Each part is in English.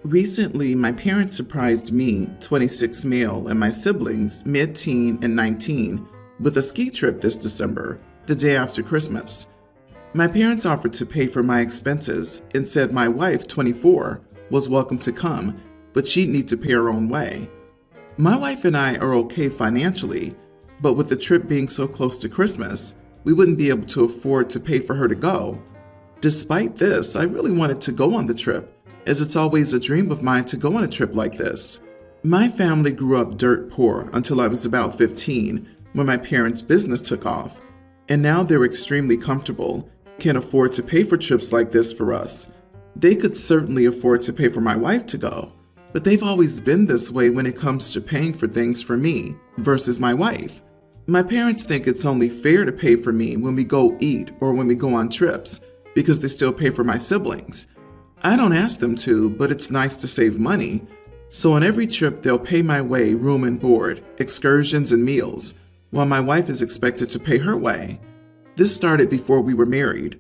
Recently, my parents surprised me, 26 male, and my siblings, mid-teen and 19, with a ski trip this December, the day after Christmas. My parents offered to pay for my expenses and said my wife, 24, was welcome to come, but she'd need to pay her own way. My wife and I are okay financially, but with the trip being so close to Christmas, we wouldn't be able to afford to pay for her to go. Despite this, I really wanted to go on the trip, as it's always a dream of mine to go on a trip like this. My family grew up dirt poor until I was about 15, when my parents' business took off, and now they're extremely comfortable, can afford to pay for trips like this for us. They could certainly afford to pay for my wife to go, but they've always been this way when it comes to paying for things for me versus my wife. My parents think it's only fair to pay for me when we go eat or when we go on trips, because they still pay for my siblings. I don't ask them to, but it's nice to save money. So on every trip, they'll pay my way room and board, excursions and meals, while my wife is expected to pay her way. This started before we were married.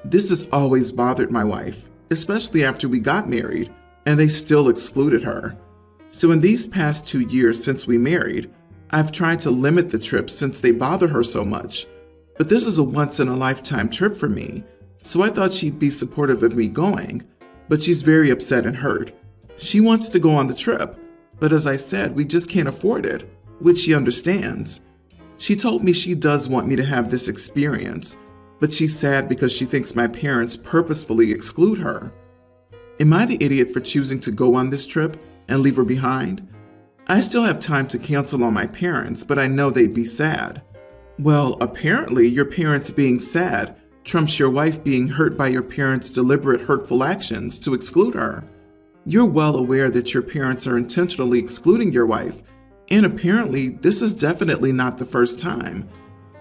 This has always bothered my wife, especially after we got married, and they still excluded her. So in these past 2 years since we married, I've tried to limit the trips since they bother her so much. But this is a once-in-a-lifetime trip for me, so I thought she'd be supportive of me going. But she's very upset and hurt. She wants to go on the trip, but as I said, we just can't afford it, which she understands. She told me she does want me to have this experience, but she's sad because she thinks my parents purposefully exclude her. Am I the idiot for choosing to go on this trip and leave her behind? I still have time to cancel on my parents, but I know they'd be sad. Well, apparently your parents being sad trumps your wife being hurt by your parents' deliberate hurtful actions to exclude her. You're well aware that your parents are intentionally excluding your wife, and apparently this is definitely not the first time.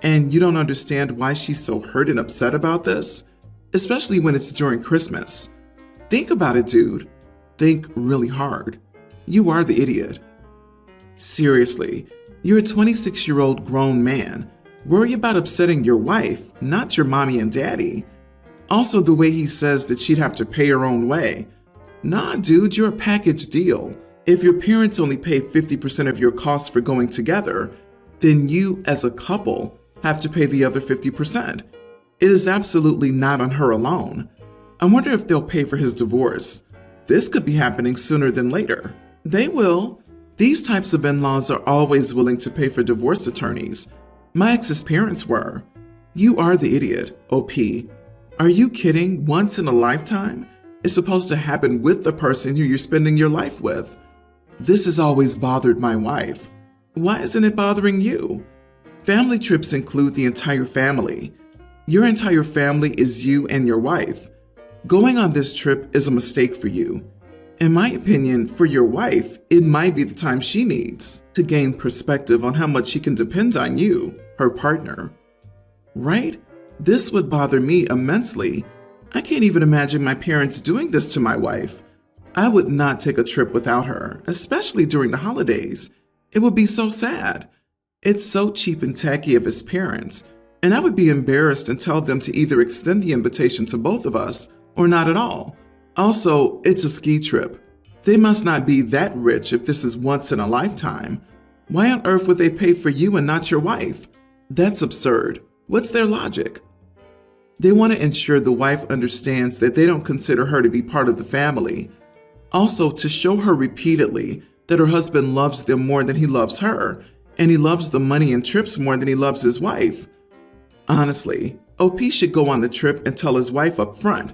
And you don't understand why she's so hurt and upset about this, especially when it's during Christmas. Think about it, dude. Think really hard. You are the idiot. Seriously, you're a 26-year-old grown man. Worry about upsetting your wife, not your mommy and daddy. Also, the way he says that she'd have to pay her own way. Nah, dude, you're a package deal. If your parents only pay 50% of your costs for going together, then you, as a couple, have to pay the other 50%. It is absolutely not on her alone. I wonder if they'll pay for his divorce. This could be happening sooner than later. They will. These types of in-laws are always willing to pay for divorce attorneys. My ex's parents were. You are the idiot, OP. Are you kidding? Once in a lifetime? It's supposed to happen with the person who you're spending your life with. This has always bothered my wife. Why isn't it bothering you? Family trips include the entire family. Your entire family is you and your wife. Going on this trip is a mistake for you. In my opinion, for your wife, it might be the time she needs to gain perspective on how much she can depend on you, her partner. Right? This would bother me immensely. I can't even imagine my parents doing this to my wife. I would not take a trip without her, especially during the holidays. It would be so sad. It's so cheap and tacky of his parents, and I would be embarrassed and tell them to either extend the invitation to both of us or not at all. Also, it's a ski trip. They must not be that rich if this is once in a lifetime. Why on earth would they pay for you and not your wife? That's absurd. What's their logic? They want to ensure the wife understands that they don't consider her to be part of the family. Also, to show her repeatedly that her husband loves them more than he loves her, and he loves the money and trips more than he loves his wife. Honestly, OP should go on the trip and tell his wife up front,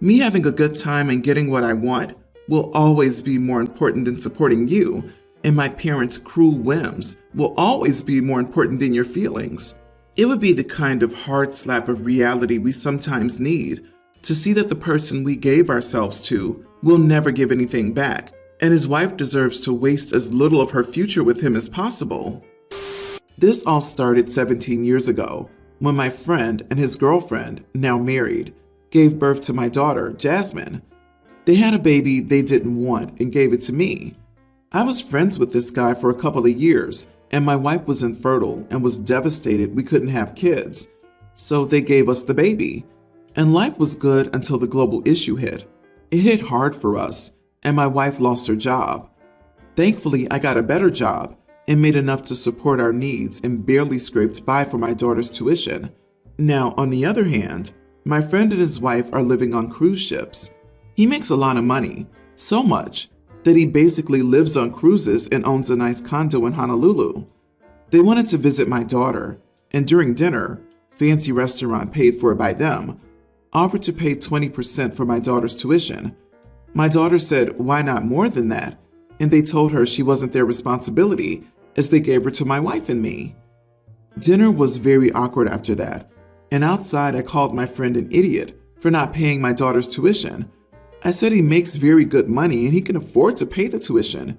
me having a good time and getting what I want will always be more important than supporting you, and my parents' cruel whims will always be more important than your feelings. It would be the kind of hard slap of reality we sometimes need to see that the person we gave ourselves to will never give anything back, and his wife deserves to waste as little of her future with him as possible. This all started 17 years ago, when my friend and his girlfriend, now married, gave birth to my daughter, Jasmine. They had a baby they didn't want and gave it to me. I was friends with this guy for a couple of years, and my wife was infertile and was devastated we couldn't have kids. So they gave us the baby. And life was good until the global issue hit. It hit hard for us, and my wife lost her job. Thankfully, I got a better job and made enough to support our needs and barely scraped by for my daughter's tuition. Now, on the other hand, my friend and his wife are living on cruise ships. He makes a lot of money, so much that he basically lives on cruises and owns a nice condo in Honolulu. They wanted to visit my daughter, and during dinner, fancy restaurant paid for by them, offered to pay 20% for my daughter's tuition. My daughter said, why not more than that? And they told her she wasn't their responsibility, as they gave her to my wife and me. Dinner was very awkward after that, and outside I called my friend an idiot for not paying my daughter's tuition. I said he makes very good money and he can afford to pay the tuition.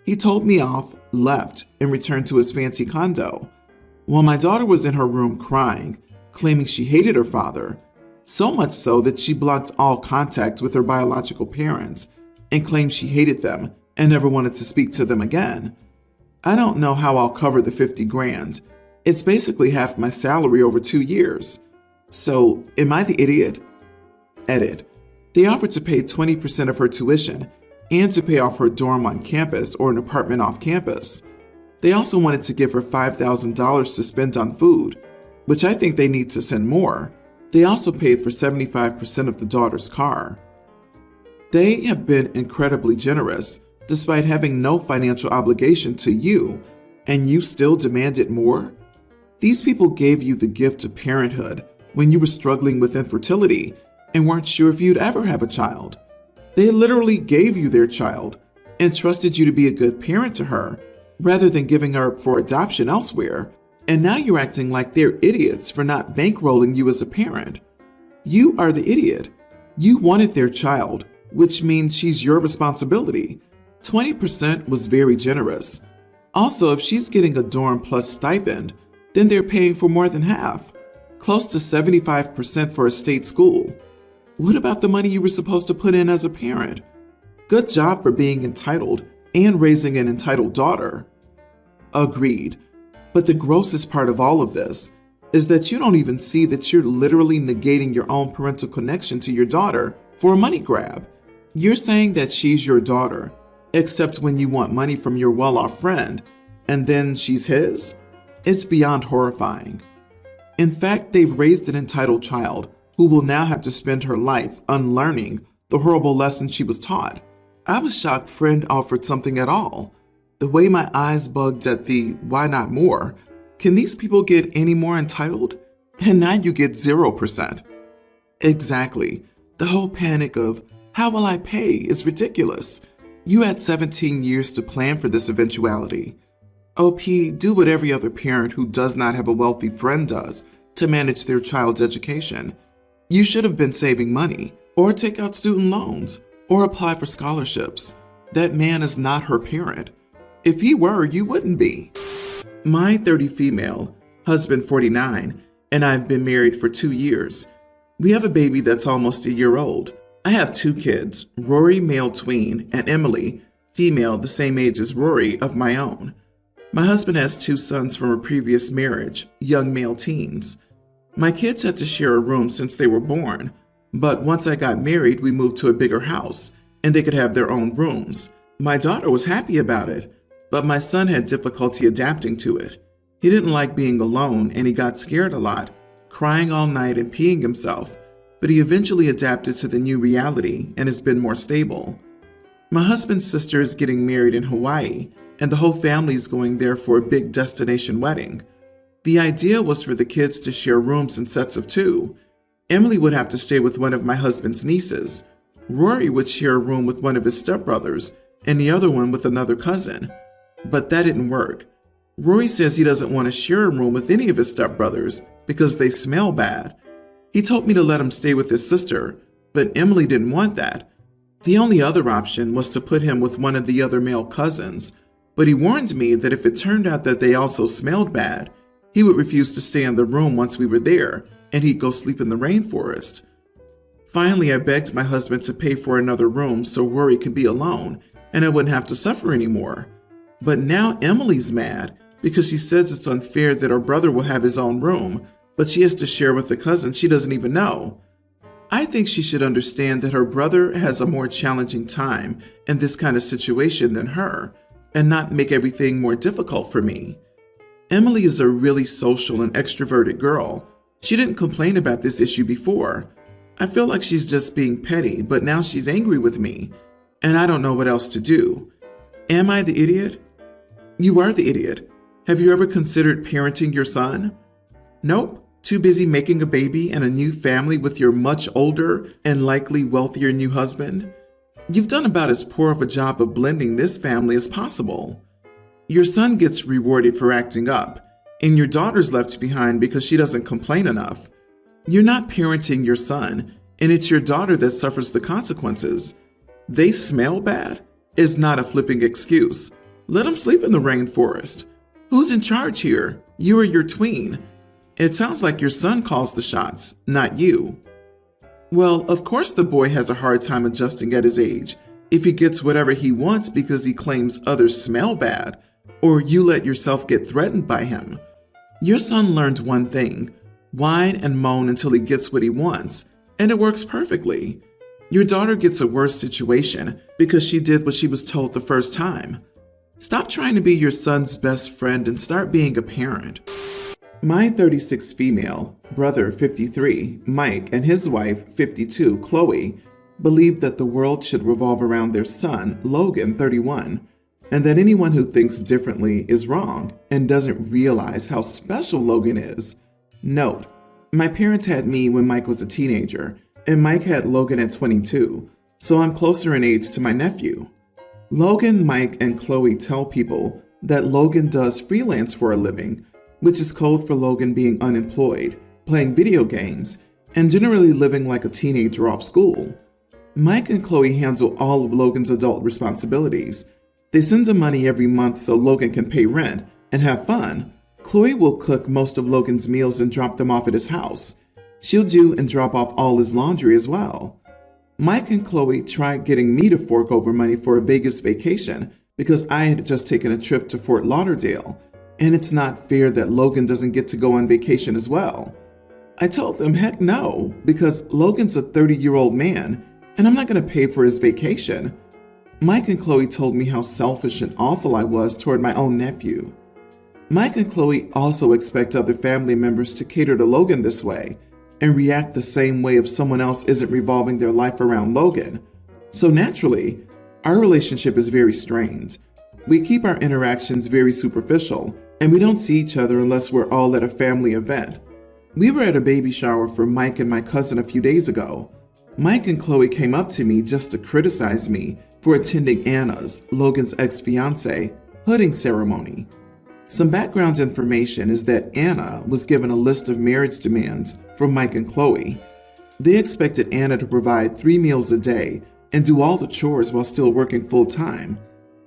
He told me off, left, and returned to his fancy condo. While my daughter was in her room crying, claiming she hated her father, so much so that she blocked all contact with her biological parents and claimed she hated them and never wanted to speak to them again. I don't know how I'll cover the 50 grand. It's basically half my salary over 2 years. So, am I the idiot? Edit. They offered to pay 20% of her tuition and to pay off her dorm on campus or an apartment off campus. They also wanted to give her $5,000 to spend on food, which I think they need to send more. They also paid for 75% of the daughter's car. They have been incredibly generous, despite having no financial obligation to you, and you still demanded more? These people gave you the gift of parenthood when you were struggling with infertility and weren't sure if you'd ever have a child. They literally gave you their child and trusted you to be a good parent to her, rather than giving her up for adoption elsewhere. And now you're acting like they're idiots for not bankrolling you as a parent. You are the idiot. You wanted their child, which means she's your responsibility. 20% was very generous. Also, if she's getting a dorm plus stipend, then they're paying for more than half, close to 75% for a state school. What about the money you were supposed to put in as a parent? Good job for being entitled and raising an entitled daughter. Agreed. But the grossest part of all of this is that you don't even see that you're literally negating your own parental connection to your daughter for a money grab. You're saying that she's your daughter, except when you want money from your well-off friend, and then she's his? It's beyond horrifying. In fact, they've raised an entitled child who will now have to spend her life unlearning the horrible lessons she was taught. I was shocked friend offered something at all. The way my eyes bugged at the why not more? Can these people get any more entitled? And now you get 0%. Exactly. The whole panic of how will I pay is ridiculous. You had 17 years to plan for this eventuality. OP, do what every other parent who does not have a wealthy friend does to manage their child's education. You should have been saving money, or take out student loans, or apply for scholarships. That man is not her parent. If he were, you wouldn't be. My 30 female, husband 49, and I've been married for 2 years. We have a baby that's almost a year old. I have 2 kids, Rory, male tween, and Emily, female the same age as Rory, of my own. My husband has 2 sons from a previous marriage, young male teens. My kids had to share a room since they were born, but once I got married, we moved to a bigger house, and they could have their own rooms. My daughter was happy about it, but my son had difficulty adapting to it. He didn't like being alone, and he got scared a lot, crying all night and peeing himself, but he eventually adapted to the new reality and has been more stable. My husband's sister is getting married in Hawaii, and the whole family is going there for a big destination wedding. The idea was for the kids to share rooms in sets of 2. Emily would have to stay with one of my husband's nieces. Rory would share a room with one of his stepbrothers, and the other one with another cousin. But that didn't work. Rory says he doesn't want to share a room with any of his stepbrothers because they smell bad. He told me to let him stay with his sister, but Emily didn't want that. The only other option was to put him with one of the other male cousins, but he warned me that if it turned out that they also smelled bad, he would refuse to stay in the room once we were there, and he'd go sleep in the rainforest. Finally, I begged my husband to pay for another room so Rory could be alone, and I wouldn't have to suffer anymore. But now Emily's mad because she says it's unfair that her brother will have his own room, but she has to share with a cousin she doesn't even know. I think she should understand that her brother has a more challenging time in this kind of situation than her, and not make everything more difficult for me. Emily is a really social and extroverted girl. She didn't complain about this issue before. I feel like she's just being petty, but now she's angry with me, and I don't know what else to do. Am I the idiot? You are the idiot. Have you ever considered parenting your son? Nope. Too busy making a baby and a new family with your much older and likely wealthier new husband? You've done about as poor of a job of blending this family as possible. Your son gets rewarded for acting up, and your daughter's left behind because she doesn't complain enough. You're not parenting your son, and it's your daughter that suffers the consequences. They smell bad is not a flipping excuse. Let them sleep in the rainforest. Who's in charge here? You or your tween? It sounds like your son calls the shots, not you. Well, of course the boy has a hard time adjusting at his age if he gets whatever he wants because he claims others smell bad, or you let yourself get threatened by him. Your son learned one thing: whine and moan until he gets what he wants, and it works perfectly. Your daughter gets a worse situation because she did what she was told the first time. Stop trying to be your son's best friend and start being a parent. My 36 female, brother 53, Mike, and his wife 52, Chloe, believe that the world should revolve around their son, Logan 31, and that anyone who thinks differently is wrong and doesn't realize how special Logan is. Note, my parents had me when Mike was a teenager, and Mike had Logan at 22, so I'm closer in age to my nephew. Logan, Mike, and Chloe tell people that Logan does freelance for a living, which is code for Logan being unemployed, playing video games, and generally living like a teenager off school. Mike and Chloe handle all of Logan's adult responsibilities. They send him money every month so Logan can pay rent and have fun. Chloe will cook most of Logan's meals and drop them off at his house. She'll do and drop off all his laundry as well. Mike and Chloe tried getting me to fork over money for a Vegas vacation because I had just taken a trip to Fort Lauderdale, and it's not fair that Logan doesn't get to go on vacation as well. I told them heck no, because Logan's a 30-year-old man, and I'm not going to pay for his vacation. Mike and Chloe told me how selfish and awful I was toward my own nephew. Mike and Chloe also expect other family members to cater to Logan this way and react the same way if someone else isn't revolving their life around Logan. So naturally, our relationship is very strained. We keep our interactions very superficial, and we don't see each other unless we're all at a family event. We were at a baby shower for Mike and my cousin a few days ago. Mike and Chloe came up to me just to criticize me for attending Anna's, Logan's ex-fiancée, hooding ceremony. Some background information is that Anna was given a list of marriage demands from Mike and Chloe. They expected Anna to provide 3 meals a day and do all the chores while still working full-time.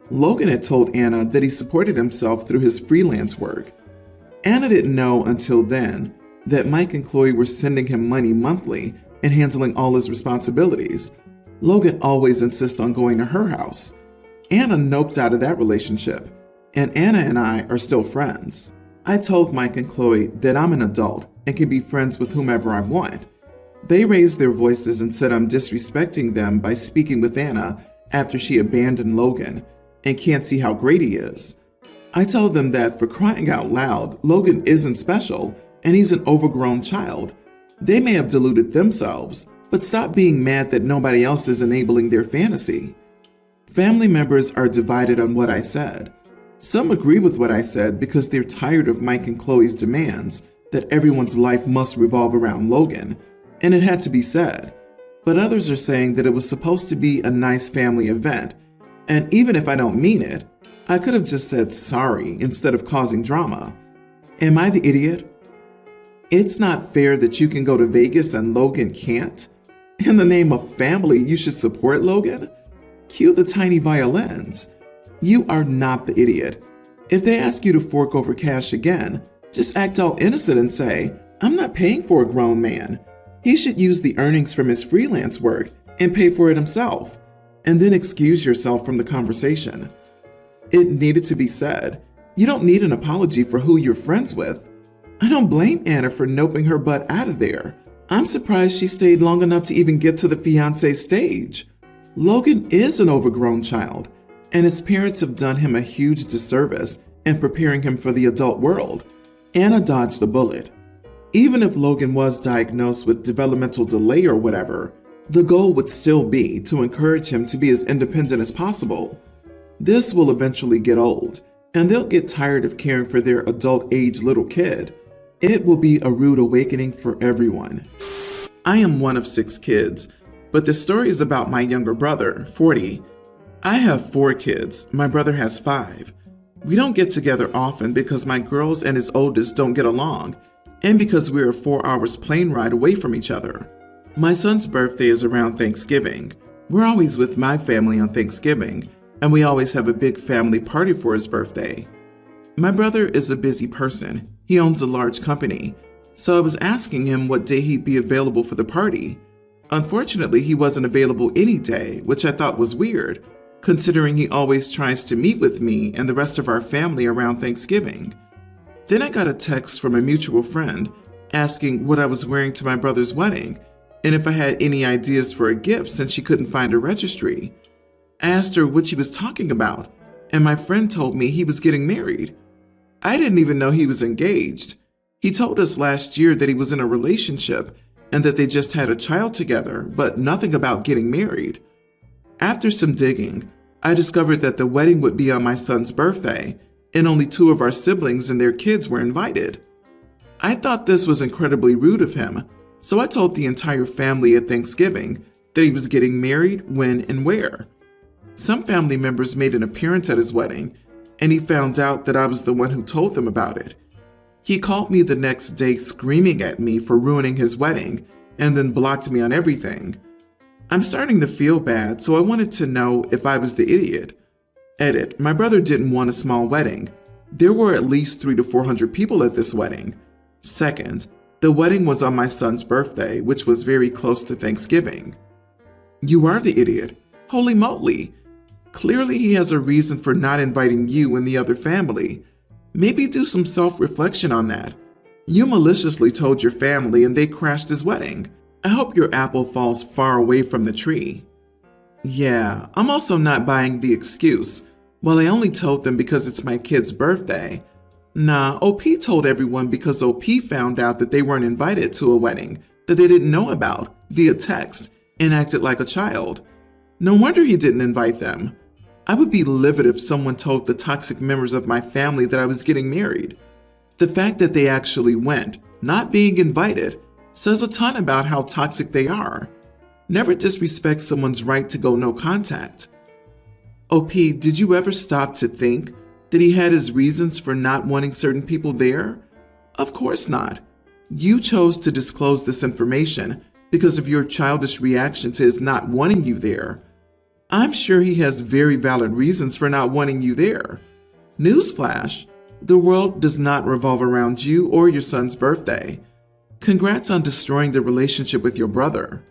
Logan had told Anna that he supported himself through his freelance work. Anna didn't know until then that Mike and Chloe were sending him money monthly and handling all his responsibilities. Logan always insists on going to her house. Anna noped out of that relationship, and Anna and I are still friends. I told Mike and Chloe that I'm an adult and can be friends with whomever I want. They raised their voices and said I'm disrespecting them by speaking with Anna after she abandoned Logan and can't see how great he is. I told them that for crying out loud, Logan isn't special and he's an overgrown child. They may have deluded themselves, but stop being mad that nobody else is enabling their fantasy. Family members are divided on what I said. Some agree with what I said because they're tired of Mike and Chloe's demands that everyone's life must revolve around Logan, and it had to be said. But others are saying that it was supposed to be a nice family event, and even if I don't mean it, I could have just said sorry instead of causing drama. Am I the idiot? It's not fair that you can go to Vegas and Logan can't. In the name of family, you should support Logan? Cue the tiny violins. You are not the idiot. If they ask you to fork over cash again, just act all innocent and say, I'm not paying for a grown man. He should use the earnings from his freelance work and pay for it himself, and then excuse yourself from the conversation. It needed to be said. You don't need an apology for who you're friends with. I don't blame Anna for noping her butt out of there. I'm surprised she stayed long enough to even get to the fiancé stage. Logan is an overgrown child, and his parents have done him a huge disservice in preparing him for the adult world. Anna dodged a bullet. Even if Logan was diagnosed with developmental delay or whatever, the goal would still be to encourage him to be as independent as possible. This will eventually get old, and they'll get tired of caring for their adult-age little kid. It will be a rude awakening for everyone. I am one of 6 kids, but this story is about my younger brother, 40. I have 4 kids, my brother has 5. We don't get together often because my girls and his oldest don't get along, and because we're a 4 hours plane ride away from each other. My son's birthday is around Thanksgiving. We're always with my family on Thanksgiving, and we always have a big family party for his birthday. My brother is a busy person. He owns a large company, so I was asking him what day he'd be available for the party. Unfortunately, he wasn't available any day, which I thought was weird, considering he always tries to meet with me and the rest of our family around Thanksgiving. Then I got a text from a mutual friend asking what I was wearing to my brother's wedding and if I had any ideas for a gift since she couldn't find a registry. I asked her what she was talking about, and my friend told me he was getting married. I didn't even know he was engaged. He told us last year that he was in a relationship and that they just had a child together, but nothing about getting married. After some digging, I discovered that the wedding would be on my son's birthday, and only 2 of our siblings and their kids were invited. I thought this was incredibly rude of him, so I told the entire family at Thanksgiving that he was getting married, when, and where. Some family members made an appearance at his wedding, and he found out that I was the one who told them about it. He called me the next day screaming at me for ruining his wedding, and then blocked me on everything. I'm starting to feel bad, so I wanted to know if I was the idiot. Edit: my brother didn't want a small wedding. There were at least 300 to 400 people at this wedding. Second, the wedding was on my son's birthday, which was very close to Thanksgiving. You are the idiot. Holy moly. Clearly he has a reason for not inviting you and the other family. Maybe do some self-reflection on that. You maliciously told your family and they crashed his wedding. I hope your apple falls far away from the tree. Yeah, I'm also not buying the excuse. Well, I only told them because it's my kid's birthday. Nah, OP told everyone because OP found out that they weren't invited to a wedding that they didn't know about via text and acted like a child. No wonder he didn't invite them. I would be livid if someone told the toxic members of my family that I was getting married. The fact that they actually went, not being invited, says a ton about how toxic they are. Never disrespect someone's right to go no contact. OP, did you ever stop to think that he had his reasons for not wanting certain people there? Of course not. You chose to disclose this information because of your childish reaction to his not wanting you there. I'm sure he has very valid reasons for not wanting you there. Newsflash, the world does not revolve around you or your son's birthday. Congrats on destroying the relationship with your brother.